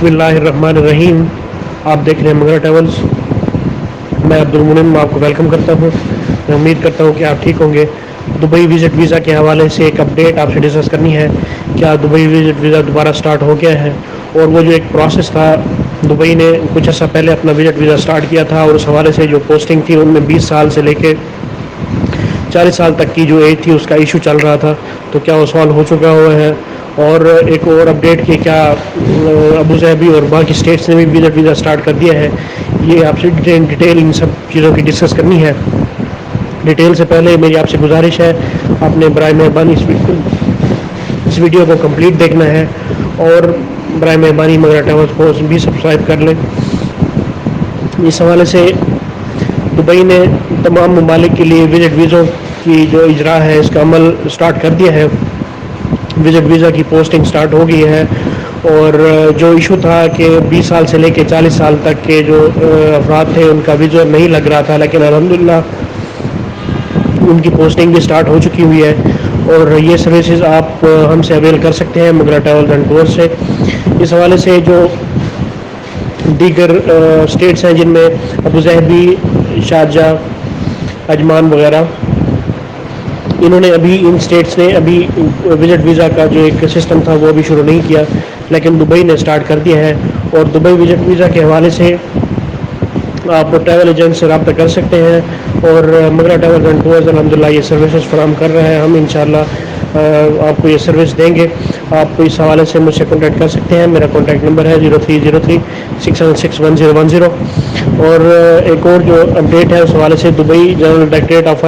بسم اللہ الرحمن الرحیم. آپ دیکھ رہے ہیں مغرا ٹریولز. میں عبد المنعم آپ کو ویلکم کرتا ہوں. میں امید کرتا ہوں کہ آپ ٹھیک ہوں گے. دبئی وزٹ ویزا کے حوالے سے ایک اپڈیٹ آپ سے ڈسکس کرنی ہے. کیا دبئی وزٹ ویزا دوبارہ سٹارٹ ہو گیا ہے؟ اور وہ جو ایک پروسیس تھا، دبئی نے کچھ عرصہ پہلے اپنا وزٹ ویزا سٹارٹ کیا تھا، اور اس حوالے سے جو پوسٹنگ تھی ان میں 20 سال سے لے کے 40 سال تک کی جو ایج تھی اس کا ایشو چل رہا تھا. تو کیا وہ سالو ہو چکا ہوا ہے؟ اور ایک اور اپڈیٹ کہ کیا ابوظہبی اور باقی اسٹیٹس نے بھی وزٹ ویزا اسٹارٹ کر دیا ہے. یہ آپ سے ڈیٹیل ان سب چیزوں کی ڈسکس کرنی ہے. ڈیٹیل سے پہلے میری آپ سے گزارش ہے، آپ نے برائے مہربانی اس ویڈیو کو کمپلیٹ دیکھنا ہے، اور برائے مہربانی مغرا ٹریولز کو بھی سبسکرائب کر لیں. اس حوالے سے دبئی نے تمام ممالک کے لیے وزٹ ویزوں کی جو اجرا ہے اس کا عمل سٹارٹ کر دیا ہے. وزٹ ویزا کی پوسٹنگ سٹارٹ ہو گئی ہے. اور جو ایشو تھا کہ 20 سال سے لے کے 40 سال تک کے جو افراد تھے ان کا ویزا نہیں لگ رہا تھا، لیکن الحمدللہ ان کی پوسٹنگ بھی سٹارٹ ہو چکی ہوئی ہے. اور یہ سروسز آپ ہم سے اویل کر سکتے ہیں مغرا ٹریول اینڈ ٹور سے. اس حوالے سے جو دیگر اسٹیٹس ہیں جن میں ابوظہبی، شارجہ، عجمان وغیرہ، انہوں نے ابھی ان اسٹیٹس نے ابھی وزٹ ویزا کا جو ایک سسٹم تھا وہ ابھی شروع نہیں کیا، لیکن دبئی نے اسٹارٹ کر دیا ہے. اور دبئی وزٹ ویزا کے حوالے سے آپ ٹریول ایجنٹ سے رابطہ کر سکتے ہیں. اور مغرا ٹریول اینڈ ٹورز الحمدللہ یہ سروسز فراہم کر رہے ہیں. ہم انشاءاللہ آپ کو یہ سروس دیں گے. آپ اس حوالے سے مجھ سے کانٹیکٹ کر سکتے ہیں. میرا کانٹیکٹ نمبر ہے 0303676110. اور ایک اور جو اپڈیٹ ہے اس حوالے سے، Dubai general directorate of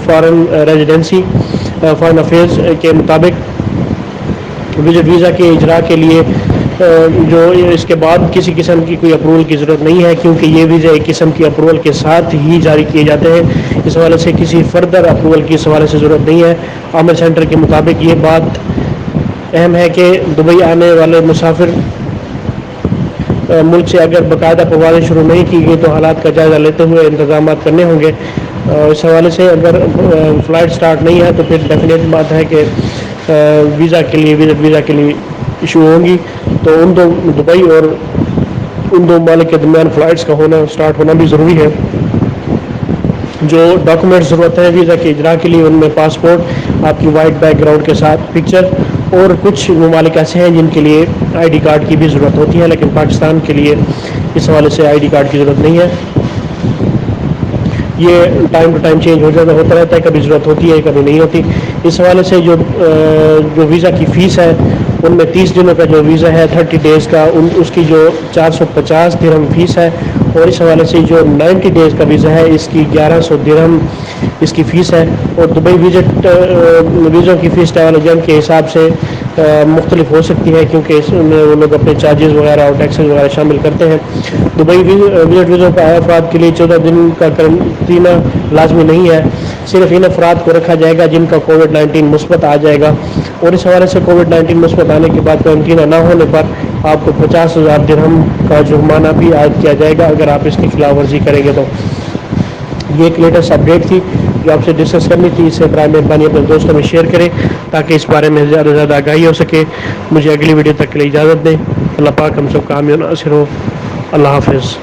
foreign residency foreign affairs کے مطابق وزٹ ویزا کے اجرا کے لیے جو اس کے بعد کسی قسم کی کوئی اپروول کی ضرورت نہیں ہے، کیونکہ یہ ویزا ایک قسم کی اپروول کے ساتھ ہی جاری کیے جاتے ہیں. اس حوالے سے کسی فردر اپروول کی اس حوالے سے ضرورت نہیں ہے. عامر سینٹر کے مطابق یہ بات اہم ہے کہ دبئی آنے والے مسافر ملک سے اگر باقاعدہ پروازیں شروع نہیں کی گئی تو حالات کا جائزہ لیتے ہوئے انتظامات کرنے ہوں گے. اس حوالے سے اگر فلائٹ سٹارٹ نہیں ہے تو پھر ڈیفینیٹ بات ہے کہ ویزا کے لیے وزٹ ویزا کے لیے ایشو ہوں گی. تو ان دو دبئی اور ان دو ممالک کے درمیان فلائٹس کا ہونا سٹارٹ ہونا بھی ضروری ہے. جو ڈاکومنٹ ضرورت ہے ویزا کے اجرا کے لیے، ان میں پاسپورٹ، آپ کی وائٹ بیک گراؤنڈ کے ساتھ پکچر، اور کچھ ممالک ایسے ہیں جن کے لیے آئی ڈی کارڈ کی بھی ضرورت ہوتی ہے، لیکن پاکستان کے لیے اس حوالے سے آئی ڈی کارڈ کی ضرورت نہیں ہے. یہ ٹائم ٹو ٹائم چینج ہوتا رہتا ہے، کبھی ضرورت ہوتی ہے کبھی نہیں ہوتی. اس حوالے سے جو ویزا کی فیس ہے ان میں 30 دنوں کا جو ویزا ہے 30 ڈیز کا، اس کی جو 450 درہم فیس ہے. اور اس حوالے سے جو 90 ڈیز کا ویزا ہے اس کی 1100 درہم اس کی فیس ہے. اور دبئی ویزوں کی فیس ٹریول ایجنٹ کے حساب سے مختلف ہو سکتی ہے، کیونکہ اس میں وہ لوگ اپنے چارجز وغیرہ اور ٹیکسز وغیرہ شامل کرتے ہیں. دبئی وزٹ ویزوں کا افراد کے لیے 14 دن کا قرنطینہ لازمی نہیں ہے. صرف ان افراد کو رکھا جائے گا جن کا کووڈ-19 مثبت آ جائے گا. اور اس حوالے سے کووڈ-19 مثبت آنے کے بعد قرنطینہ نہ ہونے پر آپ کو 50,000 درہم کا جرمانہ بھی عائد کیا جائے گا اگر آپ اس کی خلاف ورزی کریں گے. تو یہ ایک لیٹسٹ اپڈیٹ تھی جو آپ سے ڈسکس کرنی تھی. اسے برائے مہربانی اپنے دوستوں میں شیئر کریں تاکہ اس بارے میں زیادہ سے زیادہ آگاہی ہو سکے. مجھے اگلی ویڈیو تک کے لیے اجازت دیں. اللہ پاک ہم سب کا حامی و ناصر ہو. اللہ حافظ.